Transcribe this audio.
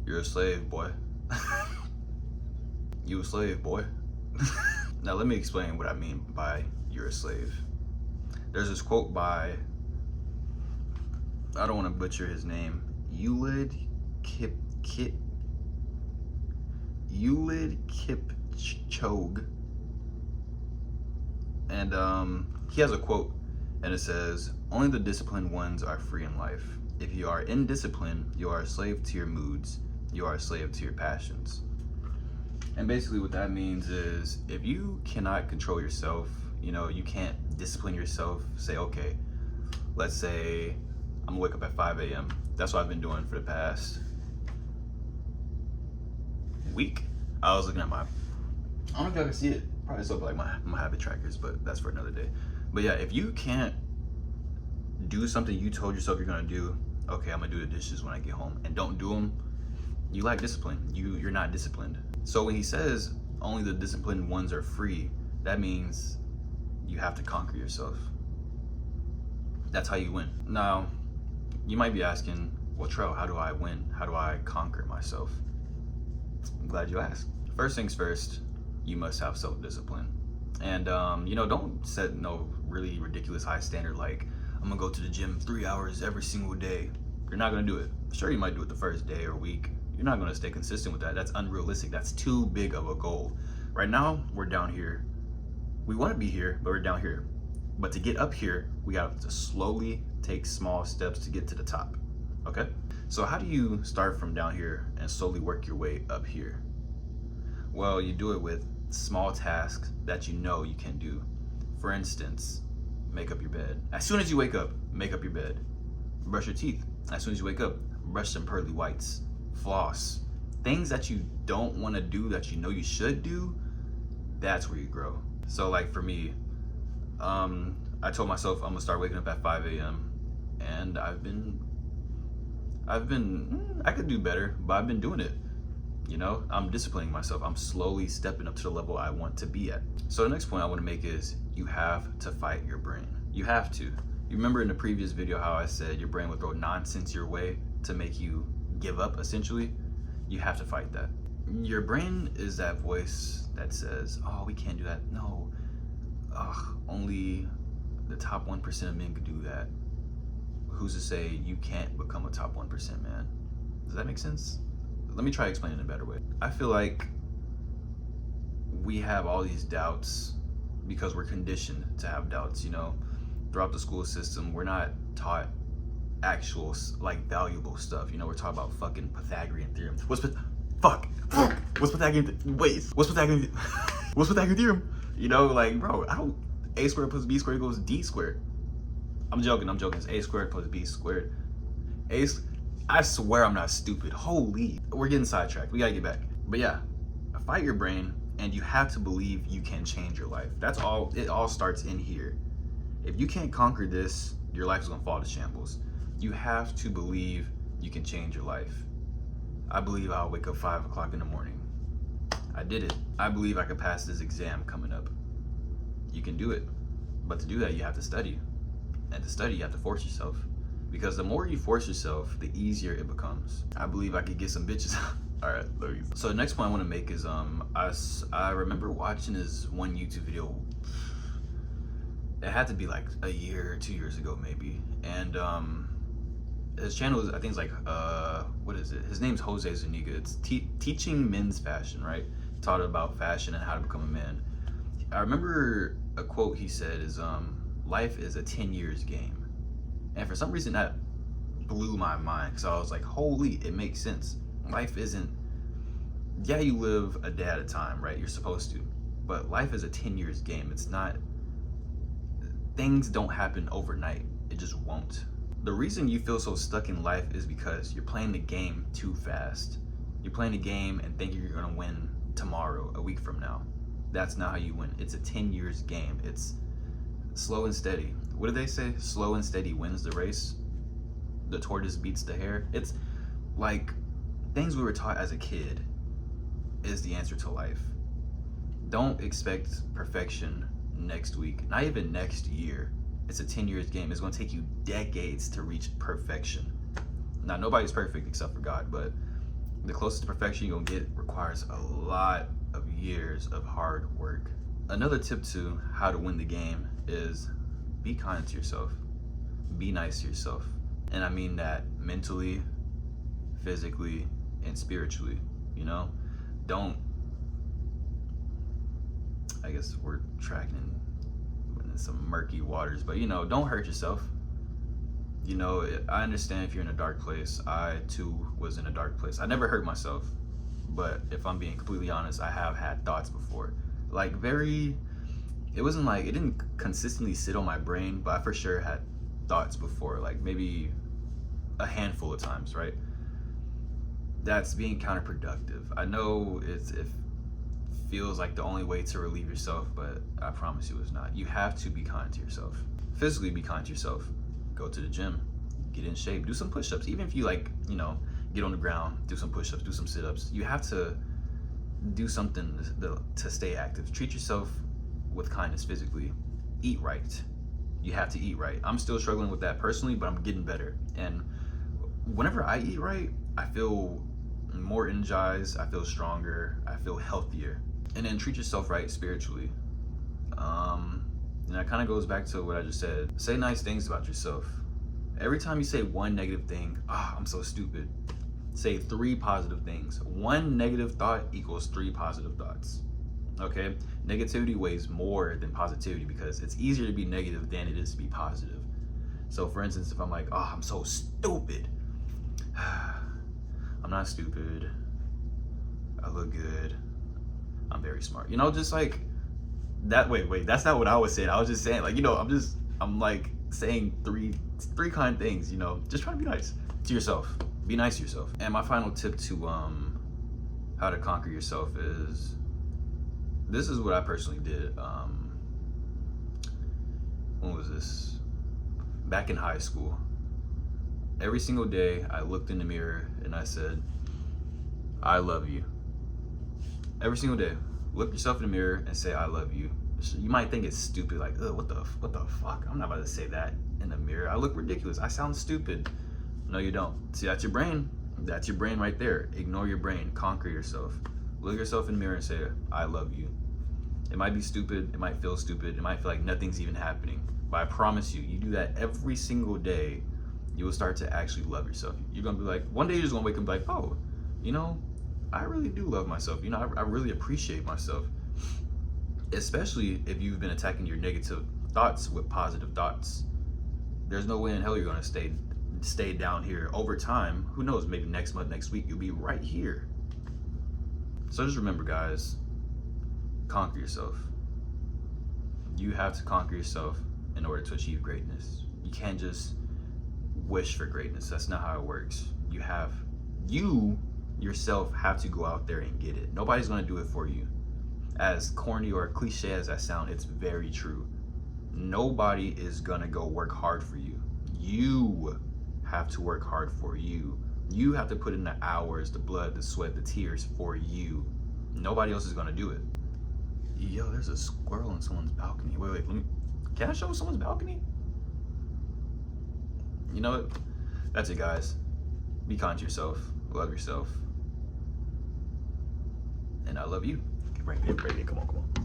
You're a slave, boy. You a slave, boy. Now let me explain what I mean by you're a slave. There's this quote by, I don't want to butcher his name, Euclid Kipchoge. And he has a quote, and it says, "Only the disciplined ones are free in life. If you are indisciplined, you are a slave to your moods. You are a slave to your passions." And basically what that means is, if you cannot control yourself, you can't discipline yourself, say, okay, let's say I'm gonna wake up at 5 a.m. That's what I've been doing for the past week. I was looking at I don't know if y'all can see it, probably so like my habit trackers, but that's for another day. But yeah, if you can't do something you told yourself you're gonna do, okay, I'm gonna do the dishes when I get home, and don't do them, you lack discipline. You're not disciplined. So when he says only the disciplined ones are free, that means you have to conquer yourself. That's how you win. Now, you might be asking, well, Trell, how do I win? How do I conquer myself? I'm glad you asked. First things first, you must have self-discipline. And don't set no really ridiculous high standard like, I'm gonna go to the gym 3 hours every single day. You're not gonna do it. Sure, you might do it the first day or week. You're not gonna stay consistent with that. That's unrealistic. That's too big of a goal. Right now, we're down here. We wanna be here, but we're down here. But to get up here, we have to slowly take small steps to get to the top, okay? So how do you start from down here and slowly work your way up here? Well, you do it with small tasks that you know you can do. For instance, make up your bed. As soon as you wake up, make up your bed. Brush your teeth. As soon as you wake up, brush some pearly whites. Floss. Things that you don't want to do that you know you should do, that's where you grow. So like for me, I told myself I'm gonna start waking up at 5 a.m. and I could do better, but I've been doing it. I'm disciplining myself. I'm slowly stepping up to the level I want to be at. So the next point I want to make is you have to fight your brain. You have to. You remember in the previous video how I said your brain would throw nonsense your way to make you give up, essentially? You have to fight that. Your brain is that voice that says, oh, we can't do that. No, only the top 1% of men could do that. Who's to say you can't become a top 1% man? Does that make sense? Let me try explaining it a better way. I feel like we have all these doubts because we're conditioned to have doubts, throughout the school system. We're not taught actual, valuable stuff. We're taught about fucking Pythagorean theorem. What's Pythagorean theorem? Bro, A squared plus B squared equals D squared. I'm joking. It's A squared plus B squared. I swear I'm not stupid. Holy, we're getting sidetracked. We gotta get back. But yeah, fight your brain, and you have to believe you can change your life. That's all. It all starts in here. If you can't conquer this, your life is gonna fall to shambles. You have to believe you can change your life. I believe I'll wake up 5 o'clock in the morning. I did it. I believe I could pass this exam coming up. You can do it. But to do that, you have to study. And to study, you have to force yourself. Because the more you force yourself, the easier it becomes. I believe I could get some bitches. All right, so the next point I want to make is I remember watching this one YouTube video. It had to be like a year or 2 years ago maybe, and his channel is, I think it's like what is it? His name's Jose Zuniga. It's teaching men's fashion, right? Taught about fashion and how to become a man. I remember a quote he said is life is a 10 years game. And for some reason that blew my mind, because I was like, holy, it makes sense. Life isn't, yeah, you live a day at a time, right? You're supposed to. But life is a 10 years game. It's not, things don't happen overnight. It just won't. The reason you feel so stuck in life is because you're playing the game too fast. You're playing the game and thinking you're gonna win tomorrow, a week from now. That's not how you win. It's a 10 years game. It's slow and steady. What do they say? Slow and steady wins the race. The tortoise beats the hare. It's like things we were taught as a kid is the answer to life. Don't expect perfection next week, not even next year. It's a 10 years game. It's gonna take you decades to reach perfection. Now, nobody's perfect except for God, but The closest to perfection you're gonna get requires a lot of years of hard work. Another tip to how to win the game is be kind to yourself. Be nice to yourself. And I mean that mentally, physically, and spiritually, you know? Don't, I guess we're tracking in some murky waters, but you know, don't hurt yourself. You know, I understand if you're in a dark place. I too was in a dark place. I never hurt myself, but if I'm being completely honest, I have had thoughts before. Like it wasn't like, it didn't consistently sit on my brain, but I for sure had thoughts before, like maybe a handful of times, right? That's being counterproductive. I know it feels like the only way to relieve yourself, but I promise you it's not. You have to be kind to yourself. Physically be kind to yourself. Go to the gym, get in shape, do some push-ups. Even if you like, you know, get on the ground, do some push-ups, do some sit-ups. You have to do something to stay active. Treat yourself with kindness physically. Eat right. You have to eat right. I'm still struggling with that personally, but I'm getting better. And whenever I eat right, I feel more energized, I feel stronger, I feel healthier. And then treat yourself right spiritually. And that kind of goes back to what I just said. Say nice things about yourself. Every time you say one negative thing, I'm so stupid. Say 3 positive things. 1 negative thought equals 3 positive thoughts. Okay? Negativity weighs more than positivity because it's easier to be negative than it is to be positive. So for instance, if I'm like, I'm so stupid. I'm not stupid. I look good. I'm very smart. You know, just like that. Wait, that's not what I was saying. I was just saying, like, you know, I'm like saying three kind things, you know, just trying to be nice to yourself. Be nice to yourself. And my final tip to how to conquer yourself is, this is what I personally did. When was this? Back in high school. Every single day I looked in the mirror and I said, I love you. Every single day, look yourself in the mirror and say, I love you. You might think it's stupid, like, what the fuck? I'm not about to say that in the mirror. I look ridiculous. I sound stupid. No, you don't. See, that's your brain. That's your brain right there. Ignore your brain. Conquer yourself. Look yourself in the mirror and say, I love you. It might be stupid. It might feel stupid. It might feel like nothing's even happening. But I promise you, you do that every single day, you will start to actually love yourself. You're going to be like, one day you're just going to wake up and be like, oh, you know, I really do love myself. You know, I really appreciate myself. Especially if you've been attacking your negative thoughts with positive thoughts. There's no way in hell you're going to stay down here. Over time, who knows, maybe next month, next week, you'll be right here. So just remember, guys, conquer yourself. You have to conquer yourself in order to achieve greatness. You can't just wish for greatness. That's not how it works. You yourself have to go out there and get it. Nobody's going to do it for you. As corny or cliche as that sound, it's very true. Nobody is going to go work hard for you. You have to work hard for you. You have to put in the hours, the blood, the sweat, the tears for you. Nobody else is going to do it. Yo, there's a squirrel in someone's balcony. Wait, can I show someone's balcony? You know what? That's it, guys. Be kind to yourself. Love yourself. And I love you. Right here, come on.